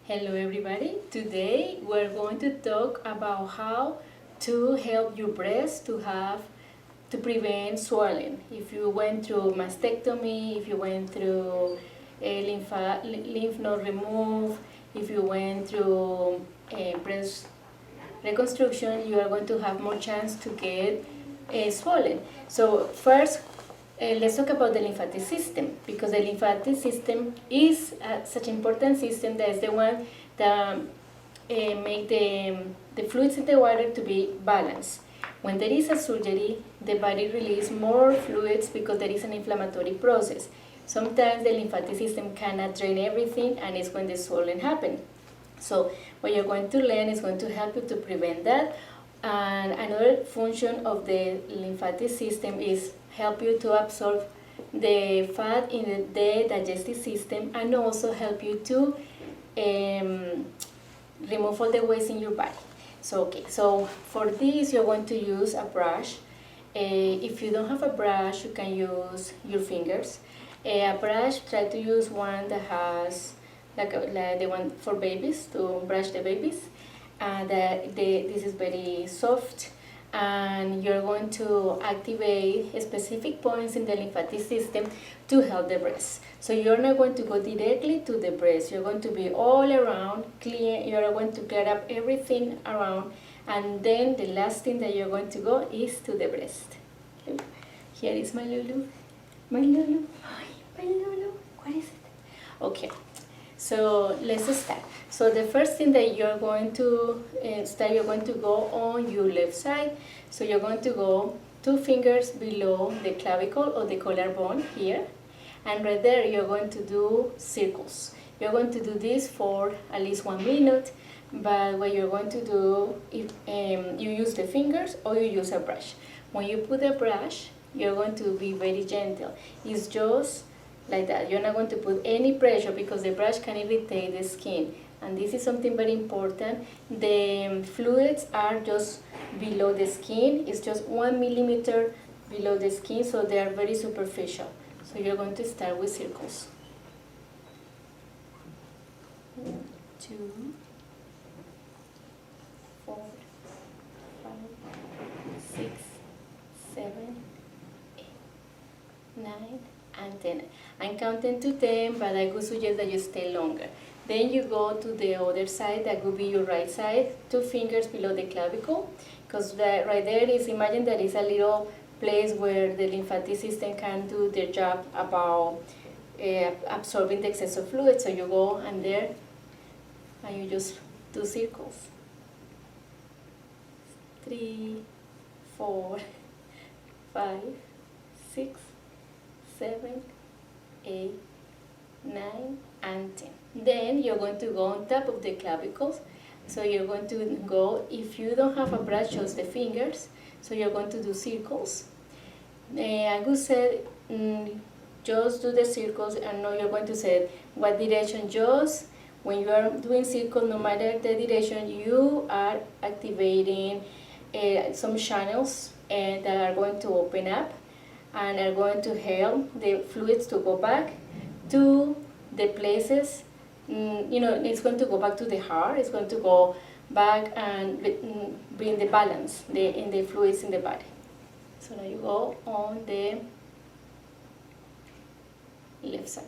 Hello everybody. Today we're going to talk about how to help your breast to prevent swelling. If you went through mastectomy, if you went through a lymph node remove, if you went through a breast reconstruction, you are going to have more chance to get swollen. So first, let's talk about the lymphatic system, because the lymphatic system is such an important system that is the one that make the fluids in the water to be balanced. When there is a surgery, the body releases more fluids because there is an inflammatory process. Sometimes the lymphatic system cannot drain everything, and it's when the swelling happens. So what you're going to learn is going to help you to prevent that. And another function of the lymphatic system is help you to absorb the fat in the digestive system, and also help you to remove all the waste in your body. So for this you're going to use a brush. If you don't have a brush, you can use your fingers. A brush, try to use one that has like the one for babies, to brush the babies. This is very soft, and you're going to activate specific points in the lymphatic system to help the breast. So you're not going to go directly to the breast, you're going to be all around, you're going to clear up everything around, and then the last thing that you're going to go is to the breast. Here is my Lulu, my Lulu, my Lulu, what is it? Okay. So let's start. So the first thing that you're going to start, you're going to go on your left side. So you're going to go 2 fingers below the clavicle or the collarbone here. And right there you're going to do circles. You're going to do this for at least 1 minute. But what you're going to do, if you use the fingers or you use a brush. When you put a brush, you're going to be very gentle. It's just like that. You're not going to put any pressure because the brush can irritate the skin. And this is something very important. The fluids are just below the skin. It's just 1 millimeter below the skin, so they are very superficial. So you're going to start with circles. 1, 2, 4, 5, 6, 7, 8, 9, and 10. I'm counting to 10, but I would suggest that you stay longer. Then you go to the other side, that would be your right side, 2 fingers below the clavicle, because right there is, imagine that is a little place where the lymphatic system can do their job about absorbing the excess of fluid. So you go and there, and you just do circles. 3, 4, 5, 6, 7, 8, 9, and 10. Then you're going to go on top of the clavicles. So you're going to go, if you don't have a brush, just the fingers. So you're going to do circles. I would say just do the circles, and now you're going to say what direction. Just when you are doing circles, no matter the direction, you are activating some channels that are going to open up and are going to help the fluids to go back to the places. It's going to go back to the heart. It's going to go back and bring the balance in the fluids in the body. So now you go on the left side.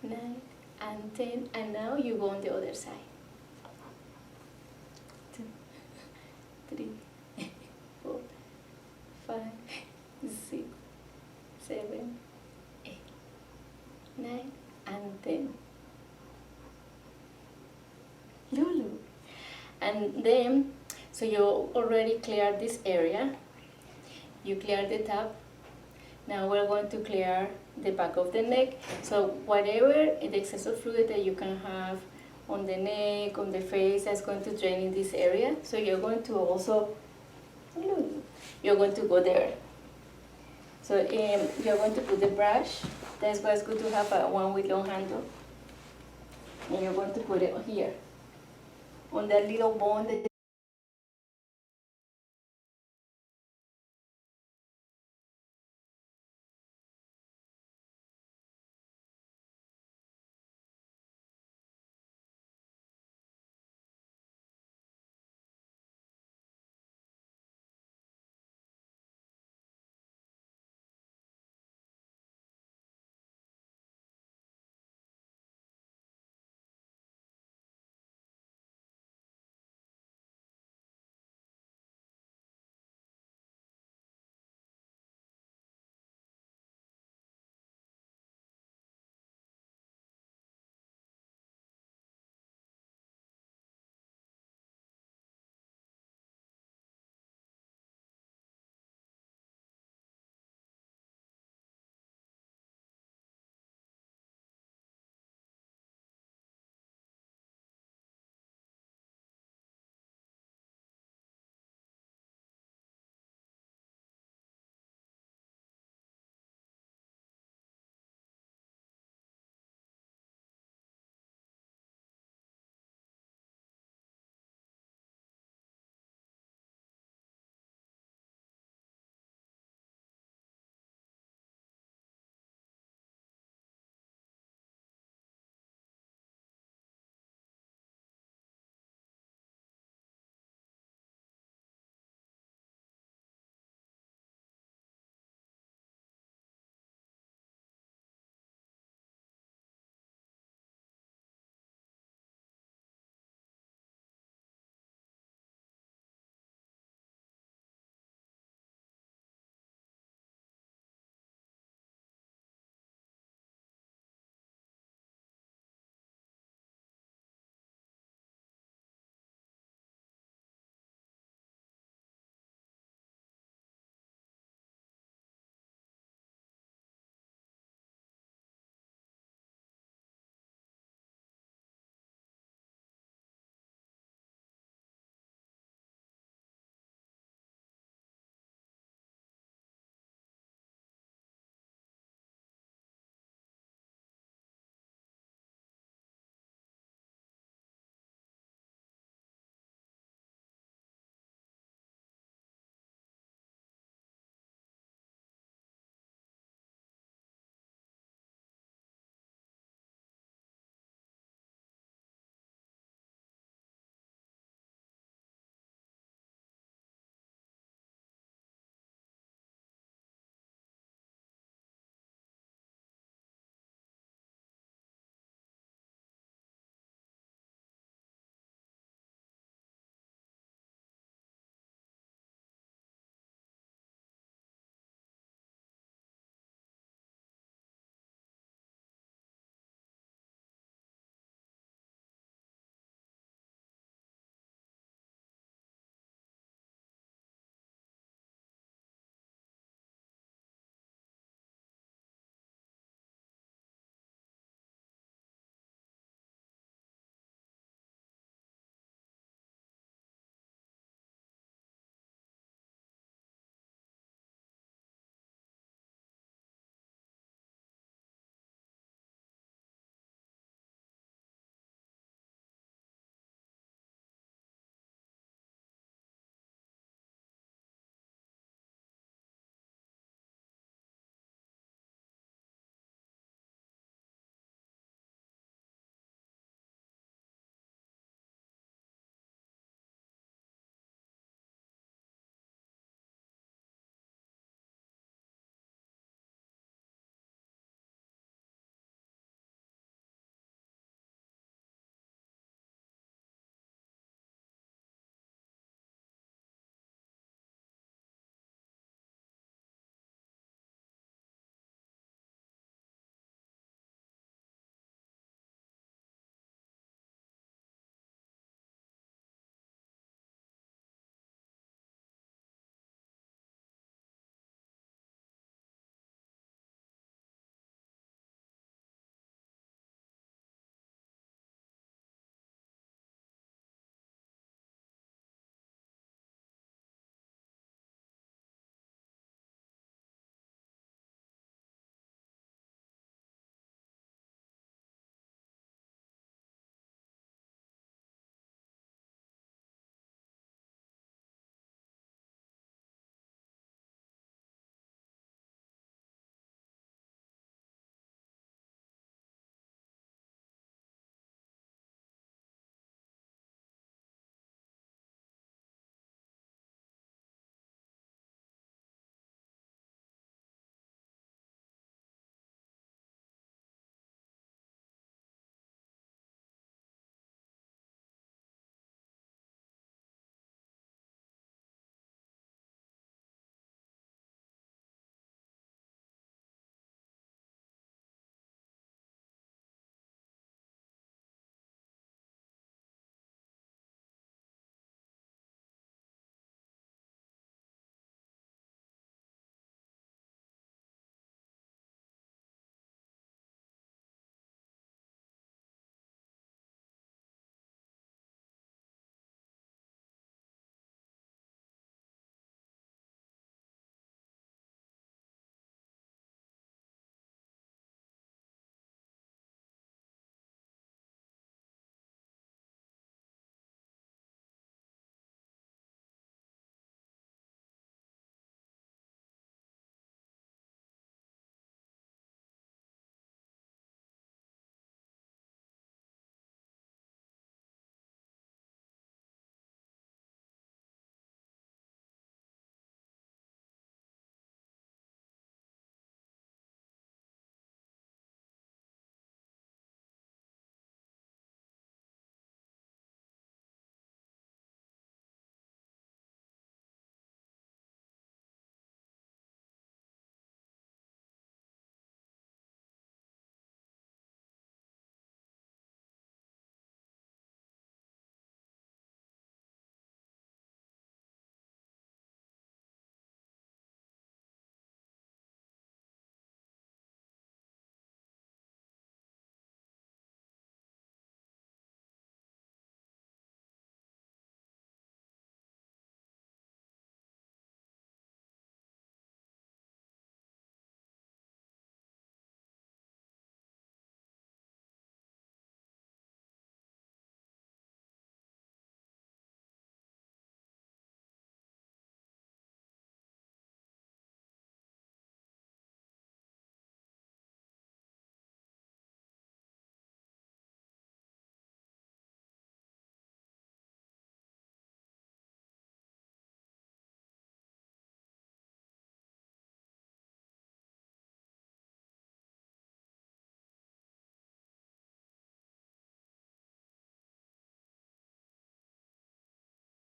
Nine and 10, and now you go on the other side. 2, 3, 4, 5, 6, 7, 8, 9, and 10. Lulu. And then, so you already cleared this area. You cleared the top. Now we're going to clear the back of the neck. So whatever the excess of fluid that you can have on the neck, on the face, that's going to drain in this area. So you're going to also, you're going to go there. So you're going to put the brush. That's why it's good to have one with long handle. And you're going to put it here. on that little bone that